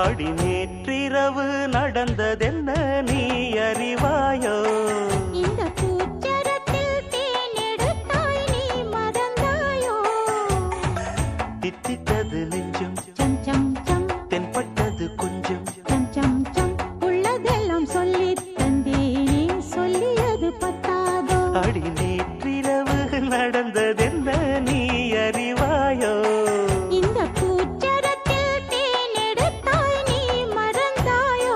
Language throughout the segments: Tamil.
அடி நேற்றிரவு நடந்ததென்ன நீ அறிவாயோ? இந்த பூச்சரத்தில் தேனெடுத்தாய் நீ மறந்தாயோ? தித்தித்தது நெஞ்சம் சம் சம் சம் தென்பட்டது கொஞ்சம் சம் சம் சம் உள்ளதெல்லாம் சொல்லி தந்தேனே சொல்லியது பத்தாதோ? அடி நேற்றிரவு நடந்ததென்ன நீ அறிவாயோ? இந்த பூச்சரத்தில் தேனெடுத்தாய் நீ மறந்தாயோ?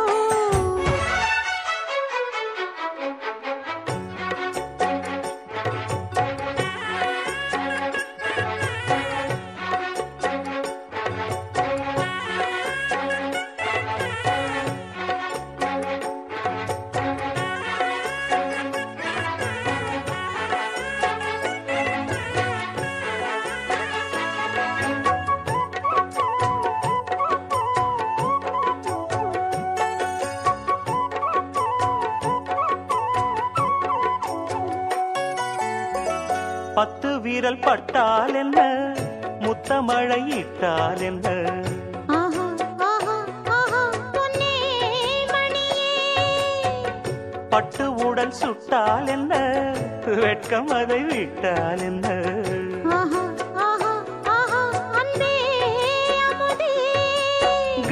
10 விரல் பட்டால் என்ன, முத்தமழை இட்டால் என்ன? ஆஹா ஆஹா ஆஹா பொன்னே மணியே, பட்டு உடல் சுட்டால் என்ன, வெட்கம் அதை விட்டால் என்ன? ஆஹா ஆஹா ஆஹா அன்பே அமுதே,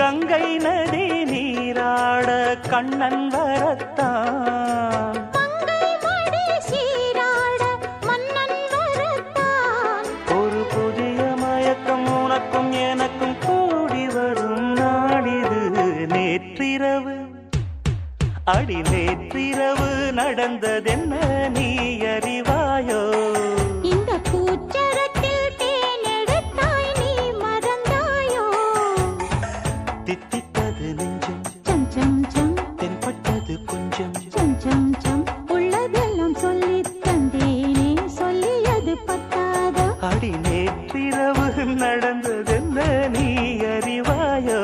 கங்கை நதி நீராட கண்ணன் வரத்தான், மங்கை மடி சீராட மன்னன் வரத்தான். ஒரு புதிய மயக்கம் உனக்கும் எனக்கும் கூடி வரும் நாடிது. நேற்றிரவு அடி நேற்றிரவு நடந்ததென்ன நீ அறிவாயோ? இந்த பூச்சரத்தில் தேனெடுத்தாய் நீ மறந்தாயோ? தித்தித்தது நெஞ்சம் சம் சம் சம் தென்பட்டது கொஞ்சம் சம் சம் சம் உள்ளதெல்லாம் சொல்லி தந்தேனே சொல்லியது பத்தாதோ? அடி நேற்றிரவு நடந்ததென்ன நீ அறிவாயோ?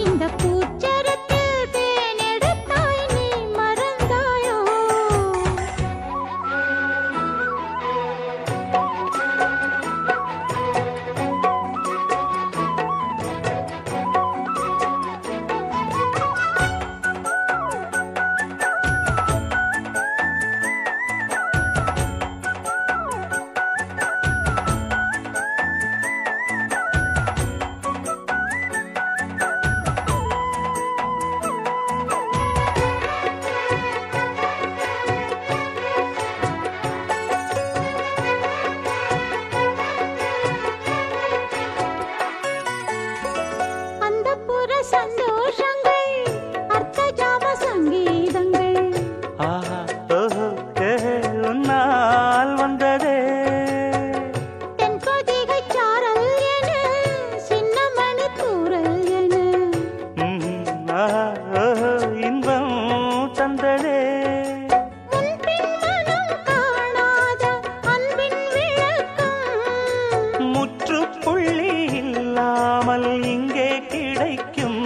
இந்த பூச்சரத்தில் தேனெடுத்தாய் நீ மறந்தாயோ? அந்தப்புற சந்தோஷங்கள் அர்த்தஜாம சங்கீதங்கள் ஆஹா ஓஹோ உன்னால் வந்ததே, தென்பொதிகை சாரல் என சின்னமணி தூறல் என ஆஹா ஓஹோ இன்பம் தந்ததே, முன்பின் மனம் காணாத அன்பின் விளக்கம் முற்றுப்புள்ளி இல்லாமல் இங்கே கிடைக்கும்.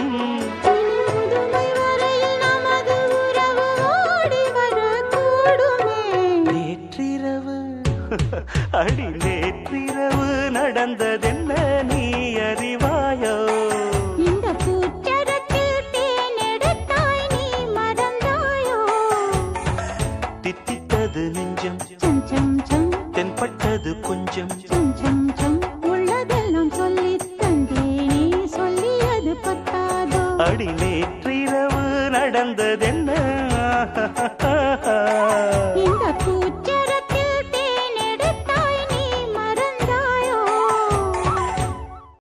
இனி முதுமை வரையில் நமது உறவு ஓடி வரக்கூடுமே. நேற்றிரவு அடி நேற்றிரவு நடந்ததென்ன நீ அறிவாயோ? இந்த பூச்சரத்தில் தேனெடுத்தாய் நீ மறந்தாயோ? தித்தித்தது நெஞ்சம் சம் சம் சம் தென்பட்டது கொஞ்சம் சம் சம் சம் உள்ளதெல்லாம் சொல்லி தந்தேனே சொல்லியது பத்தாதோ? அடி நேற்றிரவு நடந்ததென்ன? இந்த பூச்சரத்தில்